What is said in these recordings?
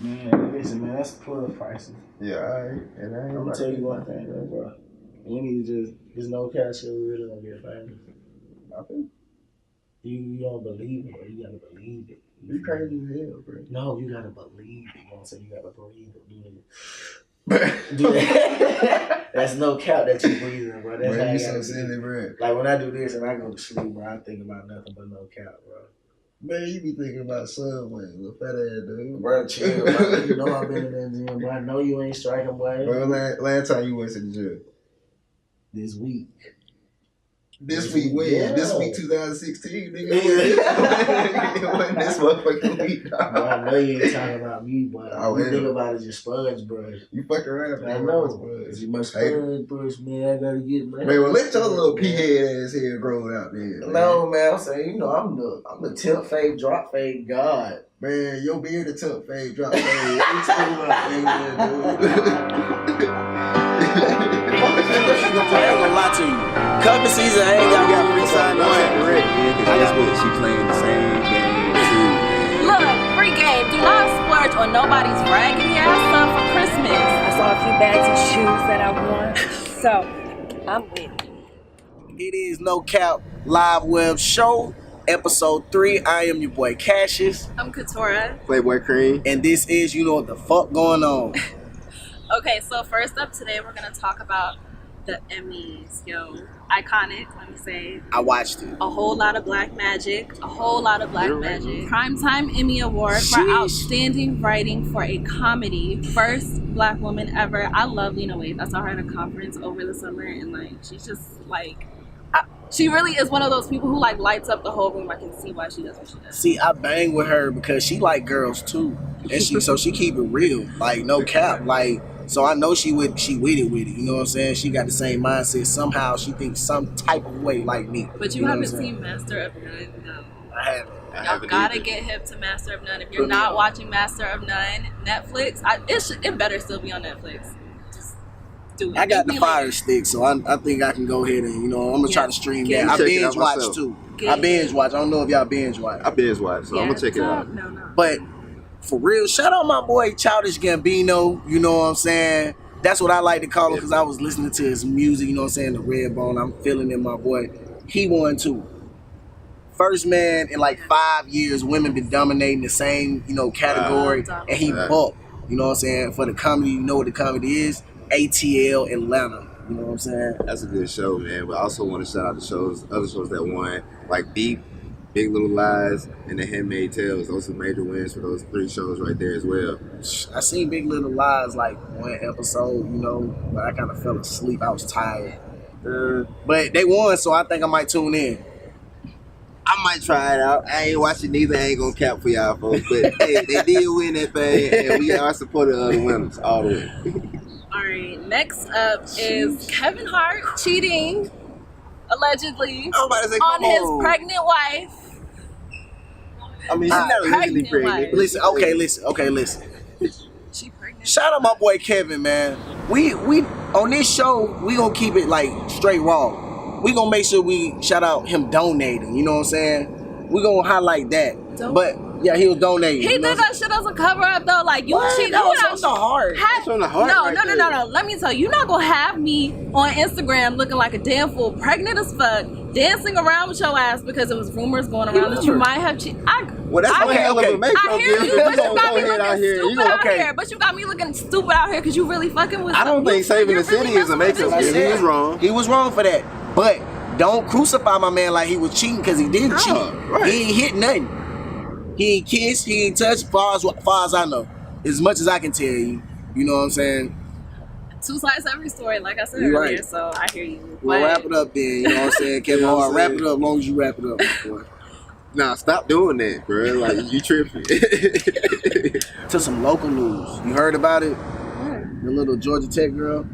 Man, listen, man, that's plug prices. Yeah, alright. And I ain't I'm gonna tell you one thing, though, bro. We need to there's no cash shit, we really gonna get famous. Nothing. You don't believe it, bro. You gotta believe it. You crazy as hell, bro. No, you gotta believe it. You know what I'm saying? You gotta breathe it. Do that. That's no cap that you breathing, bro. That's how you you so gotta silly, bro. Like when I do this and I go to sleep, bro, I think about nothing but no cap, bro. Man, you be thinking about Subway, little fat ass dude. Bro, chill, bro. You know I've been in that gym, bro. I know you ain't striking, boy. Bro, last time you went to the gym? This week. This week when? Yeah. This week 2016, nigga. It wasn't this motherfucking week, dog. Bro, I know you ain't talking about me, but Oh, you yeah. think about it just sponge brush. You fucking around, I man. know. You must sponge brush, man. I gotta get money. Man, well, let your little pea-head ass hair grow out there. Man. No, man, I'm saying, you know, I'm the tip fade, drop fade god. Man, your beard the tip fade, drop fade. What you talking about, nigga? I ain't gonna lie to you. Cuffing season, I ain't got free sign I just what she playing the same game too. Look, free game. Do not splurge on nobody's raggedy ass stuff for Christmas. I saw a few bags of shoes that I want, so I'm with it. It is No Cap Live Web Show, episode 3. I am your boy Cassius, I'm Katora. Playboy Cream. and this is You Know What the Fuck Going On. Okay, so first up today, we're gonna talk about the Emmys. Yo, iconic. Let me say. I watched it. A whole lot of black magic. A whole lot of black You're right. magic. Primetime Emmy Award for Sheesh. outstanding writing for a comedy. First black woman ever. I love Lena Waithe. I saw her at a conference over the summer, and like she's just like. She really is one of those people who like lights up the whole room. I can see why she does what she does. See, I bang with her because she like girls too, and she keep it real, like no cap, like. So I know she with it, you know what I'm saying? She got the same mindset. Somehow she thinks some type of way like me. But you know haven't what I'm saying? seen Master of None, no. I haven't. Y'all gotta get hip to Master of None. If you're Put me not on. watching Master of None, Netflix, it better still be on Netflix. Just do it. I got the Give me Fire later. Stick, so I think I can go ahead and, you know, I'm gonna try to stream Yeah. that. I Check it out binge watch myself. too. Get I it. binge watch. I don't know if y'all binge watch. I binge watch, so I'm gonna check it out. No. But for real, shout out my boy Childish Gambino, you know what I'm saying? That's what I like to call him because I was listening to his music, you know what I'm saying, the Redbone. I'm feeling it, my boy. He won too. First man in like 5 years, women been dominating the same, you know, category, and he bucked, you know what I'm saying, for the comedy. You know what the comedy is? ATL Atlanta, you know what I'm saying? That's a good show, man. But I also want to shout out the other shows that won, like Beep, Big Little Lies, and The Handmaid's Tales. Those are major wins for those 3 shows right there as well. I seen Big Little Lies like one episode, you know, but I kind of fell asleep. I was tired. But they won, so I think I might tune in. I might try it out. I ain't watching neither. I ain't gonna cap for y'all folks. But hey, they did win that thing, and we are supporting the winners all the way. All right. Next up is Kevin Hart cheating, allegedly, I'm about to say, on come his on. pregnant wife. I mean, she's not legally Pregnant pregnant. wife. Listen. She pregnant. Shout out my boy Kevin, man. We on this show, we gonna keep it like straight raw. We gonna make sure we shout out him donating, you know what I'm saying? We gonna highlight that. But yeah, he was donating. He you know did that shit as a cover up though. Like you cheat. That You was not on the heart. That's on the heart No. right there. Let me tell you, you're not gonna have me on Instagram looking like a damn fool, pregnant as fuck, dancing around with your ass because it was rumors going around that you might have cheated. Well, that's one hell of a makeup I hear gift. you, but you Go got me ahead out looking here. You stupid gonna- out here. But you got me looking stupid out here because you really fucking with. I don't think Saving the City is a makeup Like I gift. He said, was wrong. He was wrong for that. But don't crucify my man like he was cheating because he didn't cheat. right. He ain't hit nothing. He ain't kissed, he ain't touched, far as I know. As much as I can tell you. You know what I'm saying? Two sides to every story, like I said You earlier. right. So I hear you. We'll But wrap it up then, you know what I'm saying? Kevin You know what Hart, I'm wrap saying? it up as long as you wrap it up, boy. Nah, stop doing that, bro. Like, you tripping. To some local news. You heard about it? The little Georgia Tech girl?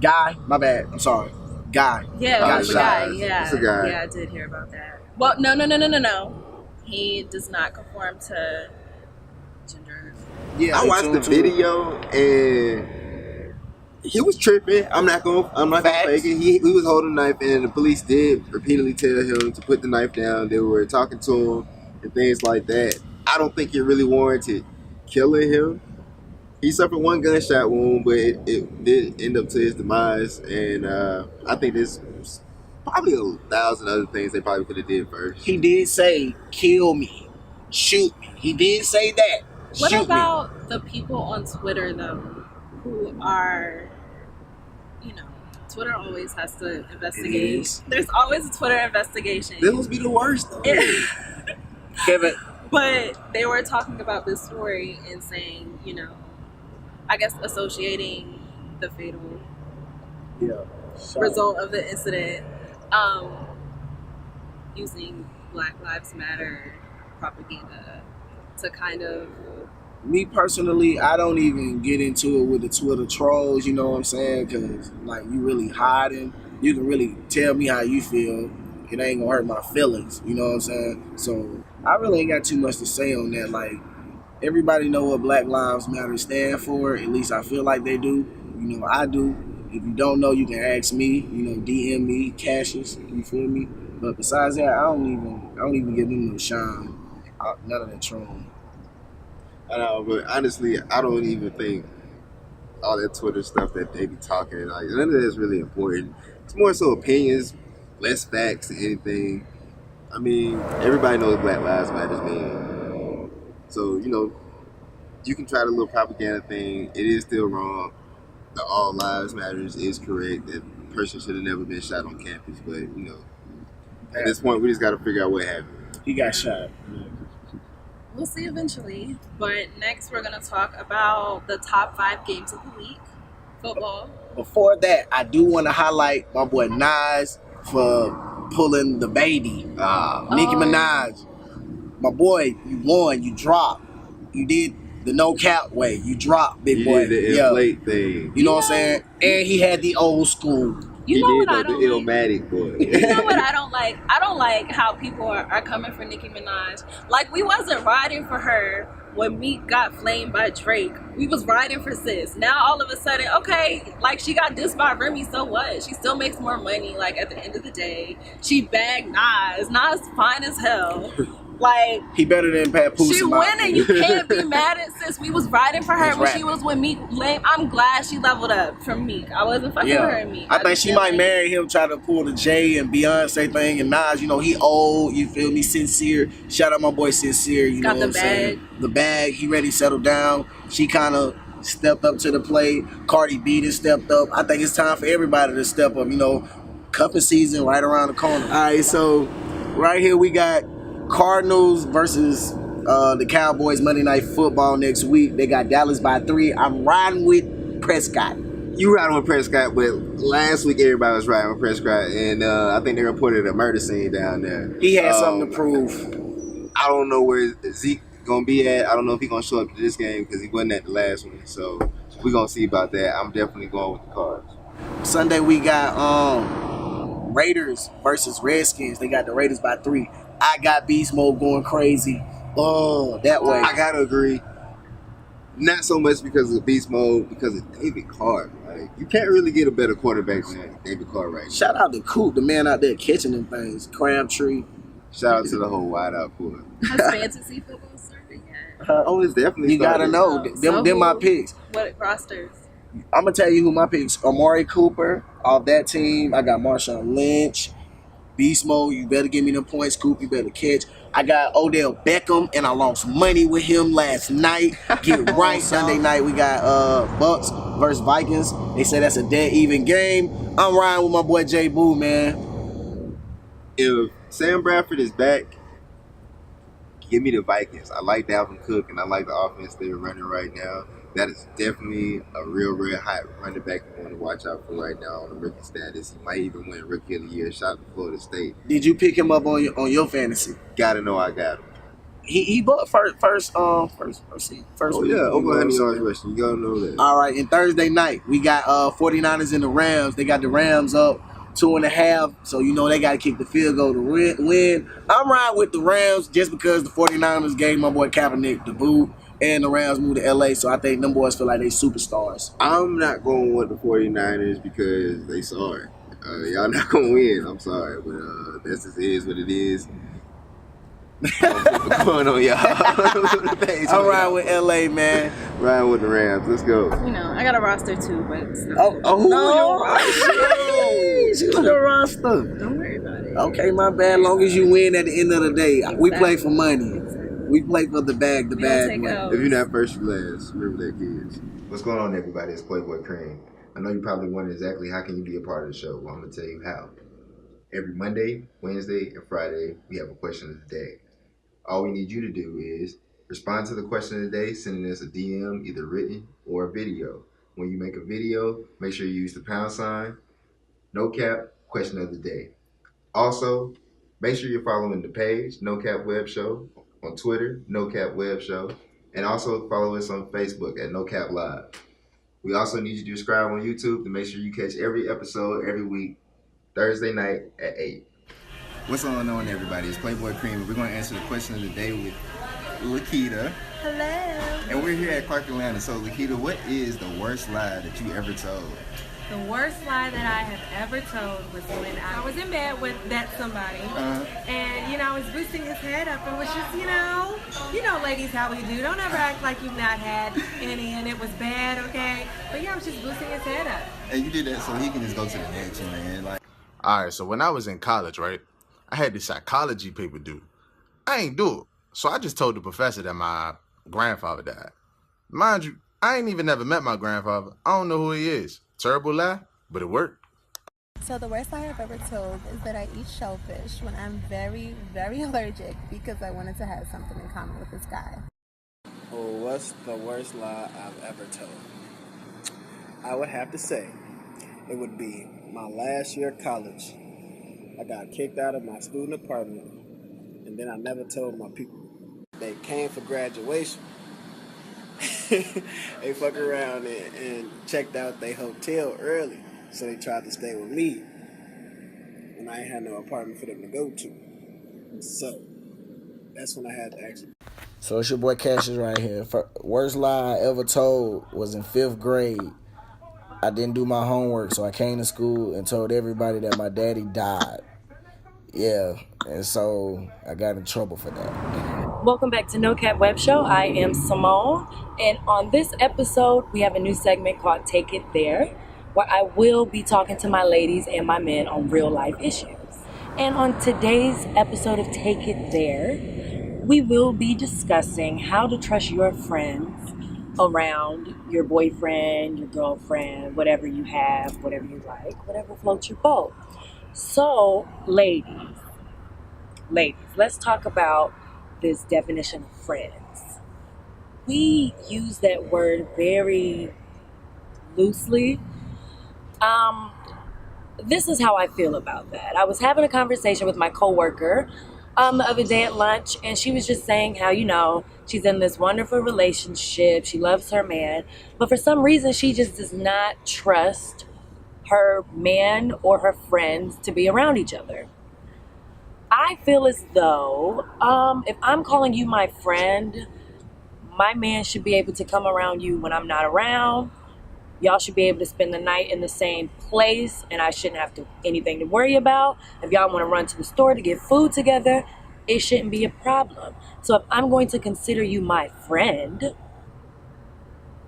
Guy? My bad. I'm sorry. Guy. Yeah, Guy it was a shot. guy. Yeah, It's a guy. Yeah, I did hear about that. Well, no. He does not conform to gender. Yeah, I watched the video and he was tripping. I'm not gonna fake it. He was holding a knife and the police did repeatedly tell him to put the knife down. They were talking to him and things like that. I don't think it really warranted killing him. He suffered one gunshot wound, but it did end up to his demise. And I think there's probably 1,000 other things they probably could have did first. He did say, "Kill me, shoot me." He did say that. What Shoot me. about the people on Twitter though, who are, Twitter always has to investigate. is. There's always a Twitter investigation. Those be the worst though. Kevin? But they were talking about this story and saying, I guess associating the fatal Yeah. result of the incident, using Black Lives Matter propaganda to kind of. Me personally, I don't even get into it with the Twitter trolls, you know what I'm saying? Because, like, you really hiding. You can really tell me how you feel. It ain't gonna hurt my feelings, you know what I'm saying? So, I really ain't got too much to say on that. Like, everybody know what Black Lives Matter stand for. At least I feel like they do. You know, I do. If you don't know, you can ask me. DM me, Cassius. You feel me? But besides that, I don't even give them no shine. None of that trolling. I know, but honestly, I don't even think all that Twitter stuff that they be talking, like, none of that is really important. It's more so opinions, less facts than anything. I mean, everybody knows Black Lives Matter mean. So, you can try the little propaganda thing. It is still wrong. The all lives matters is correct. That person should have never been shot on campus. But, at this point, we just got to figure out what happened. He got shot. We'll see eventually. But next, we're going to talk about the top 5 games of the week. Football. Before that, I do want to highlight my boy Nas for pulling the baby. Nicki Minaj. My boy, you won. You dropped. You did the no cap way. You dropped, big boy. Did the inflate thing. You know what I'm saying? And he had the old school. You know what did I the don't like? Illmatic boy. You know what I don't like? I don't like how people are coming for Nicki Minaj. Like, we wasn't riding for her when Meek got flamed by Drake. We was riding for sis. Now all of a sudden, okay, like, she got dissed by Remy, so what? She still makes more money, like, at the end of the day. She bagged Nas. Nas fine as hell. Like, he better than Papoose. she winning. You can't be mad at sis. We was riding for her That's when right. she was with Meek. I'm glad she leveled up from Meek. I wasn't fucking with her and Meek. I think she feel might like- marry him, try to pull the Jay and Beyonce thing. And Nas, he old, you feel me, sincere. Shout out my boy Sincere, you Got know the what I'm saying? bag. The bag, he ready to settle down. She kind of stepped up to the plate. Cardi B done stepped up. I think it's time for everybody to step up, cuffing season right around the corner. All right, so right here we got Cardinals versus the Cowboys Monday Night Football next week. They got Dallas by 3. I'm riding with Prescott. You riding with Prescott, but last week everybody was riding with Prescott, and I think they reported a murder scene down there. He had something to prove. I don't know where Zeke gonna be at. I don't know if he's gonna show up to this game because he wasn't at the last one. So we're gonna see about that. I'm definitely going with the Cards. Sunday we got Raiders versus Redskins. They got the Raiders by 3. I got Beast Mode going crazy. Oh, that way. I gotta agree. Not so much because of Beast Mode, because of David Carr. Like, you can't really get a better quarterback than David Carr right now. Shout out to Coop, the man out there catching them things. Crabtree. Shout out to the whole wide out pool. Has fantasy football started yet? Oh, it's definitely You gotta started. know. Them my picks. What rosters? I'm gonna tell you who my picks. Amari Cooper off that team. I got Marshawn Lynch. Beast Mode, you better give me them points. Coop, you better catch. I got Odell Beckham, and I lost money with him last night. Get right. Sunday night, we got Bucks versus Vikings. They say that's a dead even game. I'm riding with my boy Jay Boo, man. If Sam Bradford is back, give me the Vikings. I like Dalvin Cook, and I like the offense they're running right now. That is definitely a real hot running back you want to watch out for right now on the rookie status. He might even win Rookie of the Year. Shout out to Florida State. Did you pick him up on your fantasy? Gotta know I got him. He bought first. Oh yeah, over 100 yards rushing. You gotta know that. All right, and Thursday night we got 49ers and the Rams. They got the Rams up 2.5, so they got to kick the field goal to win. I'm riding with the Rams just because the 49ers gave my boy Kaepernick the boot, and the Rams moved to LA, so I think them boys feel like they superstars. I'm not going with the 49ers because they sorry. Y'all not gonna win. I'm sorry, but this is what it is. Going on y'all page. I'm riding with LA, man. Riding with the Rams. Let's go. You know, I got a roster too, but it's not Oh no! She's on the roster. don't worry about it. Okay, my bad. Long as you win at the end of the day, we play for money. We play for the bag, We don't bag take money. L's. If you're not first, you last. Remember that, kids. What's going on, everybody? It's Playboy Cream. I know you probably wondering exactly how can you be a part of the show. Well, I'm going to tell you how. Every Monday, Wednesday, and Friday, we have a question of the day. All we need you to do is respond to the question of the day, sending us a DM, either written or a video. When you make a video, make sure you use the #, no cap, question of the day. Also, make sure you're following the page, No Cap Web Show, on Twitter, No Cap Web Show, and also follow us on Facebook at No Cap Live. We also need you to subscribe on YouTube to make sure you catch every episode every week, Thursday night at 8. What's going on, everybody? It's Playboy Cream. We're going to answer the question of the day with Lakita. Hello. And we're here at Clark Atlanta. So, Lakita, what is the worst lie that you ever told? The worst lie that I have ever told was when I was in bed with that somebody, and I was boosting his head up and was just, you know, ladies, how we do. Don't ever act like you've not had any and it was bad, okay? But yeah, I was just boosting his head up. And you did that so he can just go to the next one, man. All right, so when I was in college, right, I had this psychology paper due. I ain't do it. So I just told the professor that my grandfather died. Mind you, I ain't even never met my grandfather. I don't know who he is. Terrible lie, but it worked. So the worst lie I've ever told is that I eat shellfish when I'm very, very allergic because I wanted to have something in common with this guy. Oh, what's the worst lie I've ever told? I would have to say it would be my last year of college. I got kicked out of my student apartment, and then I never told my people. They came for graduation. They fucked around and checked out their hotel early, so they tried to stay with me, and I ain't had no apartment for them to go to. So that's when I had to actually. So it's your boy Cassius right here. Worst lie I ever told was in 5th grade. I didn't do my homework, so I came to school and told everybody that my daddy died. Yeah, and so I got in trouble for that. Welcome back to No Cap Web Show. I am Simone, and on this episode, we have a new segment called Take It There, where I will be talking to my ladies and my men on real life issues. And on today's episode of Take It There, we will be discussing how to trust your friends around your boyfriend, your girlfriend, whatever you have, whatever you like, whatever floats your boat. So, ladies, let's talk about this definition of friends. We use that word very loosely. This is how I feel about that. I was having a conversation with my coworker the other day at lunch, and she was just saying how, she's in this wonderful relationship. She loves her man, but for some reason, she just does not trust her man or her friends to be around each other. I feel as though if I'm calling you my friend, my man should be able to come around you when I'm not around. Y'all should be able to spend the night in the same place, and I shouldn't have anything to worry about. If y'all want to run to the store to get food together, it shouldn't be a problem. So if I'm going to consider you my friend,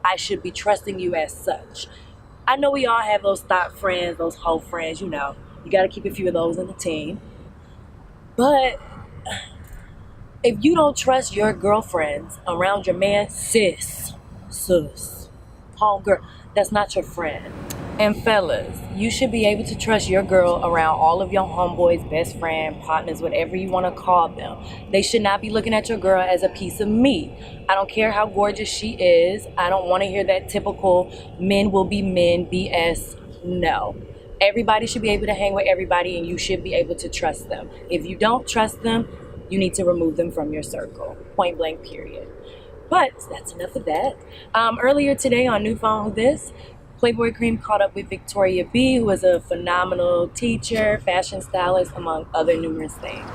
I should be trusting you as such. I know we all have those thought friends, those hoe friends, you got to keep a few of those in the team. But if you don't trust your girlfriends around your man, sis, homegirl, that's not your friend. And fellas, you should be able to trust your girl around all of your homeboys, best friend, partners, whatever you want to call them. They should not be looking at your girl as a piece of meat. I don't care how gorgeous she is. I don't want to hear that typical men will be men BS. No. Everybody should be able to hang with everybody, and you should be able to trust them. If you don't trust them, you need to remove them from your circle. Point blank, period. But that's enough of that. Earlier today on New Phone Who This, Playboy Cream caught up with Victoria B, who is a phenomenal teacher, fashion stylist, among other numerous things.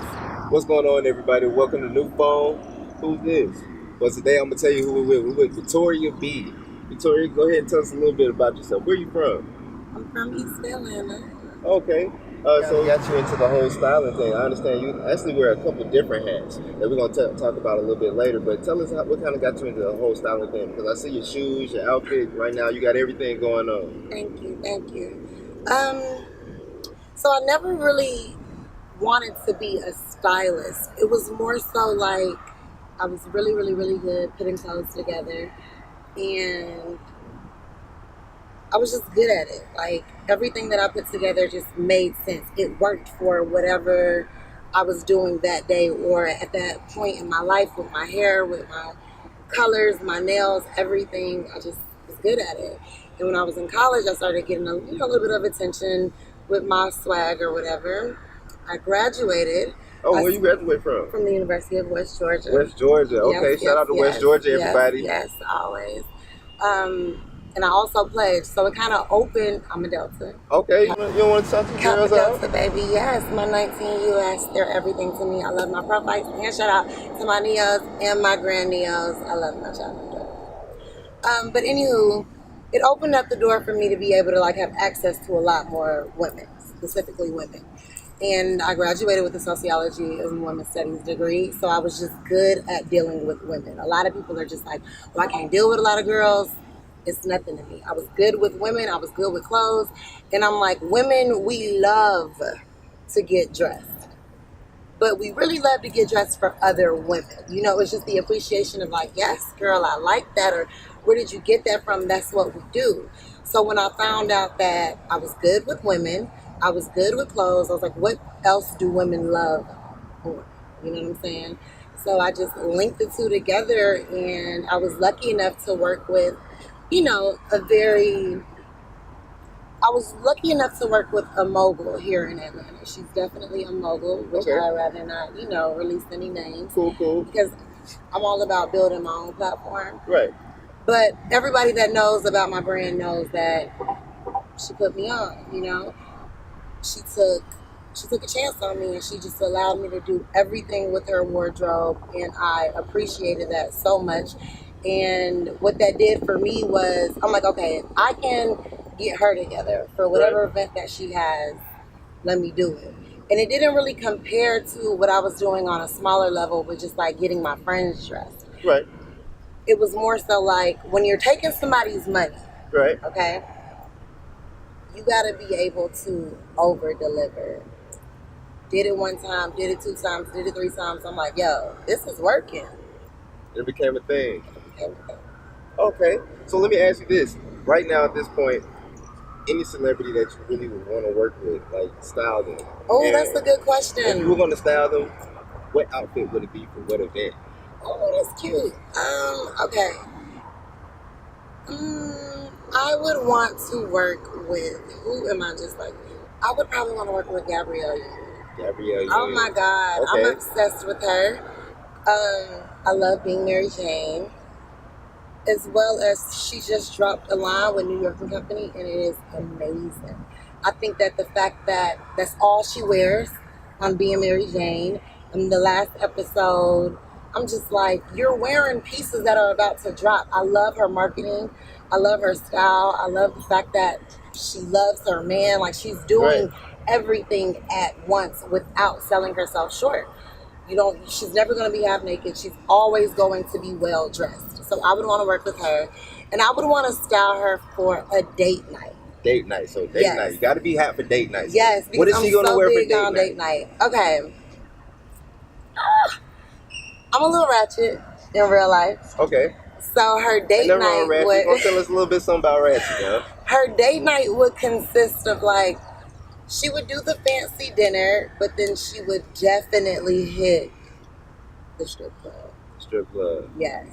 What's going on, everybody? Welcome to New Phone. Who's this? Well, today I'm going to tell you who we're with. We're with Victoria B. Victoria, go ahead and tell us a little bit about yourself. Where are you from? I'm from East Atlanta. Okay. So we got you into the whole styling thing. I understand you actually wear a couple different hats that we're going to talk about a little bit later. But tell us what kind of got you into the whole styling thing? Because I see your shoes, your outfit. Right now, you got everything going on. Thank you. So I never really wanted to be a stylist. It was more so like I was really, really, really good putting clothes together, and I was just good at it. Like everything that I put together just made sense. It worked for whatever I was doing that day or at that point in my life, with my hair, with my colors, my nails, everything. I just was good at it. And when I was in college, I started getting a little bit of attention with my swag or whatever. I graduated. Oh, where you graduate from? From the University of West Georgia. West Georgia. Okay, shout out to West Georgia, everybody. Yes, always. And I also pledged, so it kind of opened. I'm a Delta. Okay, you don't want to talk to girls Delta, baby. Yes, my 19 US, they're everything to me. I love my profiles. And shout out to my neos and my grand neos. I love my child. But anywho, it opened up the door for me to be able to like have access to a lot more women, specifically women. And I graduated with a sociology and women's studies degree, so I was just good at dealing with women. A lot of people are just like, well, I can't deal with a lot of girls. It's nothing to me. I was good with women. I was good with clothes. And I'm like, women, we love to get dressed. But we really love to get dressed for other women. You know, it's just the appreciation of like, yes, girl, I like that. Or where did you get that from? That's what we do. So when I found out that I was good with women, I was good with clothes, I was like, what else do women love more? You know what I'm saying? So I just linked the two together, and I was lucky enough to work with, I was lucky enough to work with a mogul here in Atlanta. She's definitely a mogul, which I'd rather not, release any names. Cool. Because I'm all about building my own platform. Right. But everybody that knows about my brand knows that she put me on, She took a chance on me, and she just allowed me to do everything with her wardrobe, and I appreciated that so much. And what that did for me was, I'm like, okay, if I can get her together for whatever event that she has, let me do it. And it didn't really compare to what I was doing on a smaller level with just like getting my friends dressed. Right. It was more so like when you're taking somebody's money, right? Okay, you gotta be able to over deliver. Did it one time, did it 2 times, did it 3 times. I'm like, yo, this is working. It became a thing. Okay, so let me ask you this. Right now at this point, any celebrity that you really would want to work with, like style them. Oh, that's a good question. If you were going to style them, what outfit would it be for what event? Oh, that's cute. Okay. I would want to work with, who am I just like? I would probably want to work with Gabrielle Union. Gabrielle Union. Oh my God, okay. I'm obsessed with her. I love Being Mary Jane, as well as she just dropped a line with New York & Company, and it is amazing. I think that the fact that that's all she wears on Being Mary Jane, in the last episode, I'm just like, you're wearing pieces that are about to drop. I love her marketing. I love her style. I love the fact that she loves her man. Like, she's doing everything at once without selling herself short. She's never going to be half naked. She's always going to be well dressed. So I would want to work with her. And I would want to style her for a date night. Date night. So date night. You got to be hot for date night. Yes. What is she going to wear for date night? Okay. I'm a little ratchet in real life. Okay. So her date night would... Go tell us a little bit something about ratchet, girl. Her date night would consist of like, she would do the fancy dinner, but then she would definitely hit the strip club. Strip club. Yes.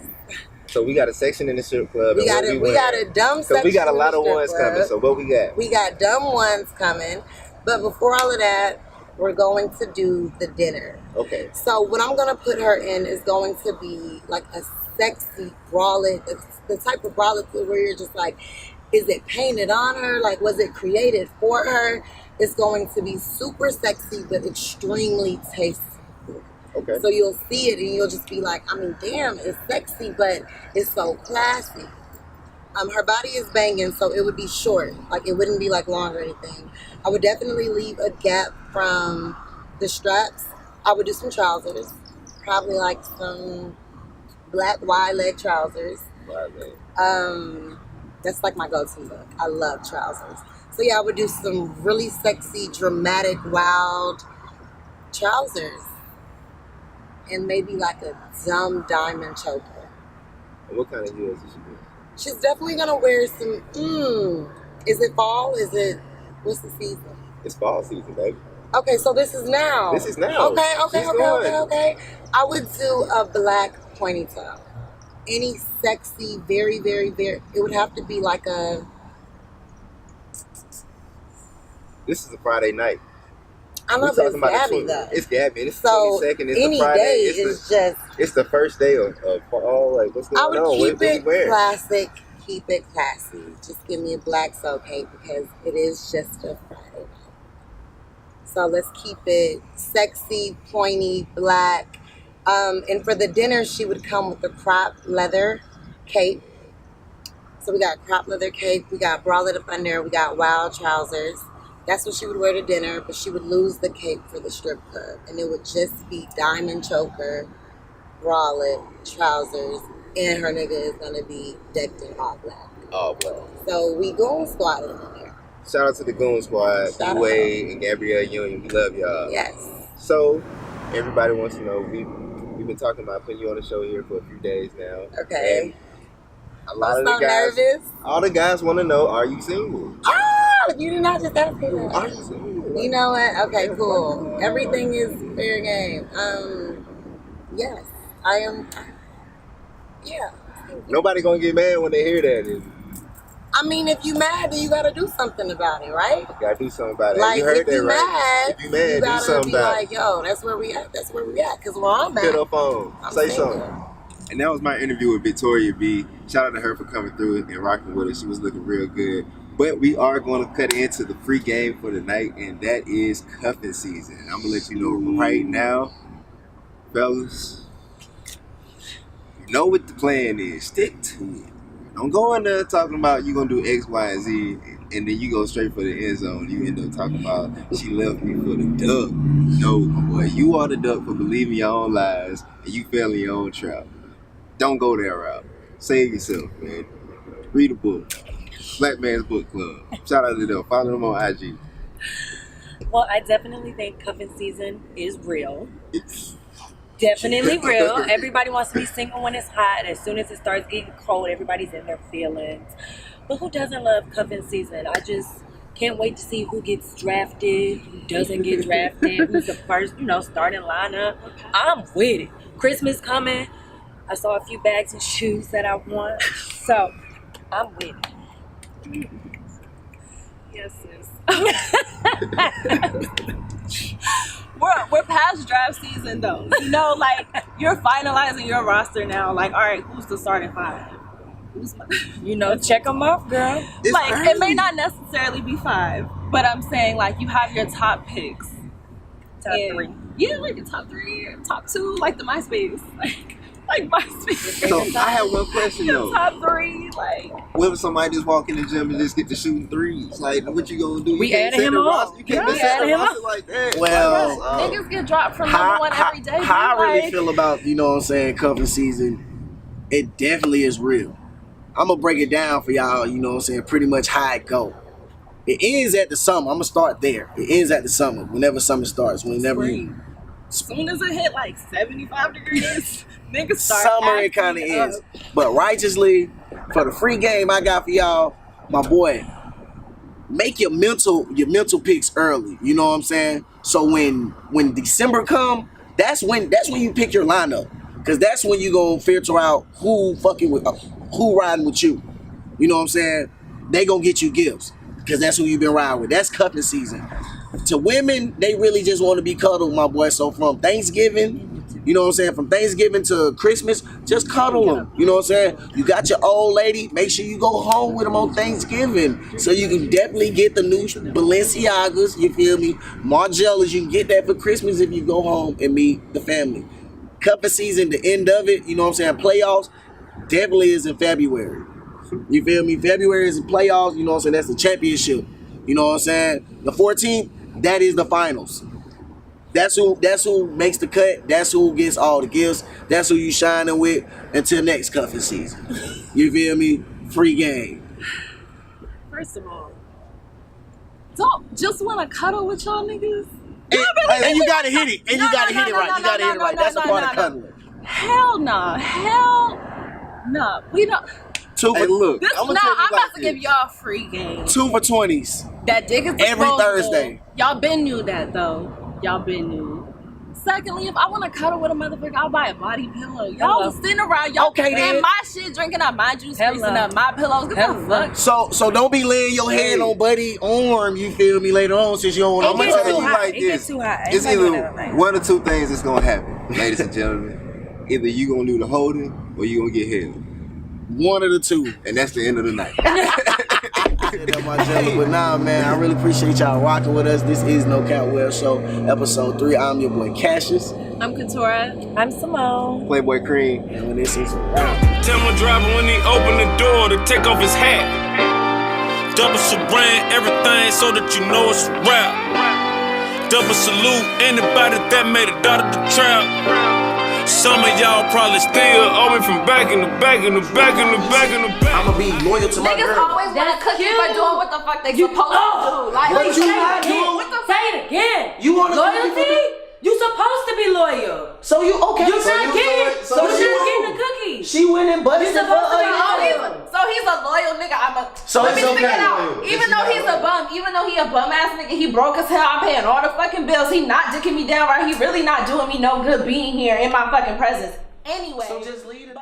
So we got a section in the strip club. We got a dumb section. So we got a lot of ones coming. So what we got? We got dumb ones coming. But before all of that, we're going to do the dinner. Okay. So what I'm going to put her in is going to be like a sexy bralette. It's the type of bralette where you're just like, is it painted on her? Like, was it created for her? It's going to be super sexy, but extremely tasteful. Okay. So you'll see it and you'll just be like, I mean, damn, it's sexy, but it's so classy. Her body is banging, so it would be short. Like, it wouldn't be like long or anything. I would definitely leave a gap from the straps. I would do some trousers, probably like some black wide leg trousers. That's like my go-to look. I love trousers. So yeah, I would do some really sexy, dramatic, wild trousers, and maybe like a dumb diamond choker. And what kind of heels is she wear? She's definitely gonna wear some. Is it fall? What's the season? It's fall season, baby. Okay, so this is now. This is now. Okay. She's going. Okay. I would do a black ponytail. Any sexy, very, very, very. It would have to be like a. This is a Friday night. I know, but it's Gabby though. It's Gabby. It's So the 22nd. It's any the Friday. day It's is just. It's the first day of fall. Like, what's going I would on? keep What you it wearing? classic, keep it classy. Just give me a black soap cake because it is just a Friday night. So let's keep it sexy, pointy, black. And for the dinner, she would come with a crop leather cape. So we got crop leather cape, we got bralette up under, we got wild trousers. That's what she would wear to dinner, but she would lose the cape for the strip club. And it would just be diamond choker, bralette, trousers, and her nigga is gonna be decked in all black. All black. So we goon squad in there. Shout out to the Goon Squad, Shout D-Wade and Gabrielle Union. We love y'all. Yes. So, everybody wants to know, we've been talking about putting you on the show here for a few days now. Okay. And a lot I'm of the so guys, nervous. all the guys want to know, are you single? Oh, you did not just ask me that. Are you single? You know what? Okay, cool. Everything is fair game. Yes, I am. Yeah. Nobody gonna get mad when they hear that. I mean, if you mad, then you gotta do something about it, right? You gotta do something about it. Like, you heard if that you right. mad, If you mad, do gotta something be about like, it. yo, that's where we at. That's where we at. Cause where I'm Pick at, up phone. I'm Say single. something. And that was my interview with Victoria B. Shout out to her for coming through and rocking with us. She was looking real good. But we are going to cut into the free game for the night, and that is cuffing season. I'm going to let you know right now, fellas, you know what the plan is. Stick to it. Don't go in there talking about you going to do X, Y, and Z, and then you go straight for the end zone. You end up talking about she left me for the duck. No, my boy, you are the duck for believing your own lies, and you fell in your own trap. Don't go that route. Save yourself, man. Read a book. Black Man's Book Club. Shout out to them. Follow them on IG. Well, I definitely think cuffing season is real. Definitely real. Everybody wants to be single when it's hot. As soon as it starts getting cold, everybody's in their feelings. But who doesn't love cuffing season? I just can't wait to see who gets drafted, who doesn't get drafted, who's the first, starting lineup. I'm with it. Christmas coming. I saw a few bags of shoes that I want. So, I'm with it. Yes, sis. We're past draft season though. You're finalizing your roster now. Like, all right, who's the starting five? Check them off, girl. It may not necessarily be 5, but I'm saying you have your top picks. Top 3. Yeah, your top 3, or top 2, like the MySpace. Like MySpace. So I have one question though. Top 3, What if somebody just walk in the gym and just get to shooting threes? Like, what you gonna do? We added him on. You can't set the roster like that. Well, niggas get dropped from number 1 every day. How I really feel about, cuffing season, it definitely is real. I'm going to break it down for y'all, pretty much how it go. It ends at the summer. I'm going to start there. It ends at the summer, whenever summer starts. As soon as it hit 75 degrees, niggas start summer it kind of is. But righteously, for the free game I got for y'all, my boy, make your mental picks early. You know what I'm saying? So when December come, that's when you pick your lineup, because that's when you gonna filter out who riding with you. You know what I'm saying? They gonna get you gifts because that's who you been riding with. That's cuffing season. To women, they really just want to be cuddled, my boy. So from Thanksgiving, from Thanksgiving to Christmas, just cuddle them. You know what I'm saying? You got your old lady, make sure you go home with them on Thanksgiving. So you can definitely get the new Balenciagas, you feel me? Margielas, you can get that for Christmas if you go home and meet the family. Cuffing season, the end of it, you know what I'm saying? Playoffs definitely is in February. You feel me? February is the playoffs. You know what I'm saying? That's the championship. You know what I'm saying? The 14th, that is the finals. That's who makes the cut. That's who gets all the gifts. That's who you shining with until next cuffing season. You feel me? Free game. First of all, don't just want to cuddle with y'all niggas. And you gotta hit it. And you gotta hit it right. You gotta hit it right. That's a part of cuddling. Hell no. Hell no. We don't. Hey, look, This, I'm about to give y'all free game. 2 for 20s. That dick is every disposable. Thursday. Y'all been knew that though. Y'all been knew. Secondly, if I want to cuddle with a motherfucker, I'll buy a body pillow. Y'all was sitting around, y'all and my shit, drinking up my juice, greasing up my pillows. Get the fuck. So don't be laying your hand on buddy arm, you feel me, later on since you don't want I'm to gonna tell you like this. It's either one or two things that's gonna happen, ladies and gentlemen. Either you gonna do the holding or you gonna get held. One of the two. And that's the end of the night. But nah, man, I really appreciate y'all rocking with us. This is No Cap Well Show, episode 3. I'm your boy Cassius. I'm Katora. I'm Simone. Playboy Cream. And when this is tell my driver when he open the door to take off his hat. Double saran, everything so that you know it's a rap. Double salute anybody that made it out of the trap. Some of y'all probably still owe me from back in the back. I'ma be loyal to my Niggas girl. always want to cook you by doing what the fuck they supposed to do. Like, What you not doing? what the Say it again. You want loyalty? You supposed to be loyal. So you okay? You're not getting. So You're she not won. getting the cookies. She went and busted. You're supposed to be loyal. So he's a loyal nigga. So let me it's figure okay. it out. Even though he's a bum, even though he a bum ass nigga, he broke as hell. I'm paying all the fucking bills. He not dicking me down right. He really not doing me no good being here in my fucking presence. Anyway. So just leave it.